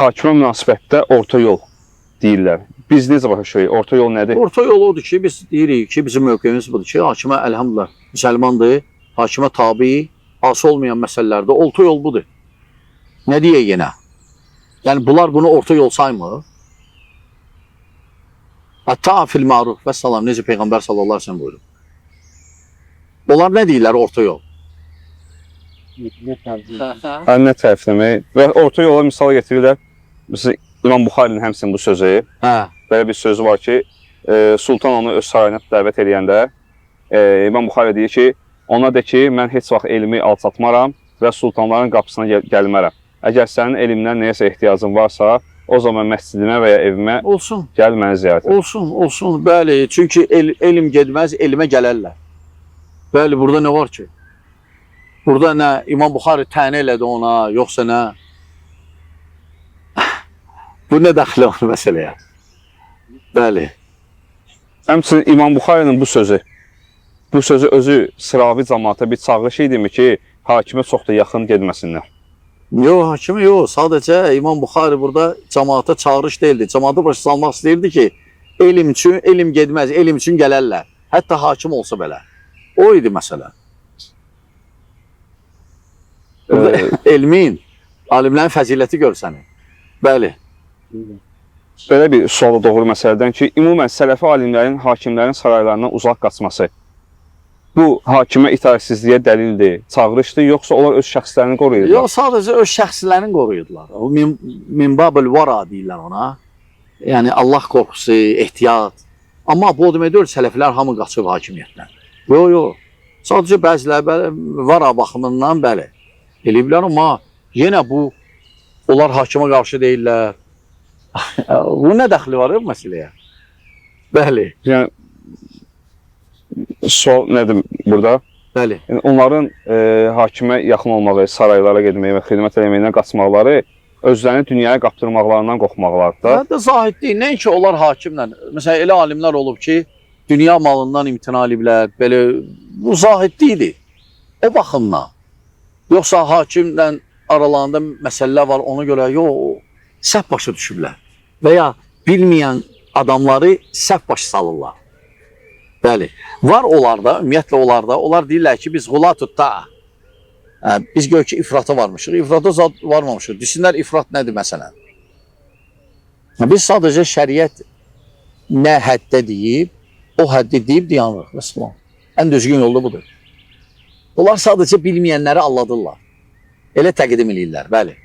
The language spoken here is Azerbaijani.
hakimə münasibətdə orta yol deyirlər. Biz necə başa düşürük? Orta yol nədir? Orta yol odur ki, biz deyirik ki, bizim mövqeyimiz budur ki, hakimə əlhamdülillah müsəlmandır, hakimə tabi, asi olmayan məsələlərdə orta yol budur. Nə deyək yenə? Yəni, bunlar bunu orta yol saymır. Hətta fil maruf və salam, necə Peyğəmbər sallallahu əleyhi və səlləm buyurub. Onlar nə deyirlər orta yol? Nə tərifləmək? Və orta yola misal getirirlər. Mesela İmam Buxarinin həmçinin bu sözü. Belə bir sözü var ki, Sultan onu öz sarayına dəvət edəndə İmam Buxari deyir ki, ona de ki, mən heç vaxt elmi alçatmaram və sultanların qapısına gəlmərəm. Əgər sənin elmdən nəyəsə ehtiyacın varsa, o zaman məscidimə və ya evimə gəl məni ziyarət et. Olsun, bəli. Çünki elm gedməz, elmə gələrlər. Bəli, burada nə var ki? Burada nə İmam Buxari tənə elədi ona, yoxsa nə? Bu nə dəxli var məsələyə? Bəli. Həmçinin İmam Buxarinin bu sözü özü sıravi cəmaata bir çağırış idimi ki, hakimə çox da yaxın getməsinlər. Yox, hakimə yox. Sadəcə İmam Buxari burada cəmaata çağırış deyildi. Cəmaatı başa salmaq istəyirdi ki, elm gedməz, elm üçün gələrlər. Hətta hakim olsa belə. O idi məsələ. Elmin, alimlərin fəziləti görsənir. Bəli. Belə bir sualı doğru məsələdən ki, ümumən sələfi alimlərin hakimlərin saraylarından uzaq qaçması bu hakimə itaətsizliyə dəlildir, çağırışdır, yoxsa onlar öz şəxslərini qoruyurlar? Yox, sadəcə öz şəxslərini qoruyurlar. Minbabül vara deyirlər ona. Yəni Allah qorxusu, ehtiyat. Amma bu o demək deyil, sələflər hamı qaçıb hakimiyyətdən. Yox. Sadəcə bəziləri vara baxımından bəli. Eləyiblər, amma yenə bu, onlar hakimə qarşı deyirlər. Bu nə dəxli var məsələyə? Bəli. Yəni, sual nədir burada? Bəli. Yəni, onların hakimə yaxın olmağı, saraylara getməyi və xidmət eləməyindən qaçmaqları özlərini dünyaya qaptırmaqlarından qorxmaqlardır da. Hətta zahid deyil. Nəinki onlar hakimlə. Məsələn, elə alimlər olub ki, dünya malından imtina ediblər. Belə, bu zahid deyil. O baxımdan. Yoxsa hakimlə aralarında məsələlər var, ona görə yox, səhv başa düşüblər. Və ya bilməyən adamları səhv başa salırlar. Bəli. Var onlarda, ümumiyyətlə onlarda, onlar deyirlər ki, bizğulatut ta'a. Biz gör ki, ifrata varmışıq. İfrata zat varmamışıq. Düşünlər, ifrat nədir məsələn? Biz sadəcə şəriət nə həddə deyib, o həddi deyib dayanırıq. Məsələn, ən düzgün yolu budur. Onlar sadəcə bilməyənləri alladırlar. Elə təqdim edirlər, bəli.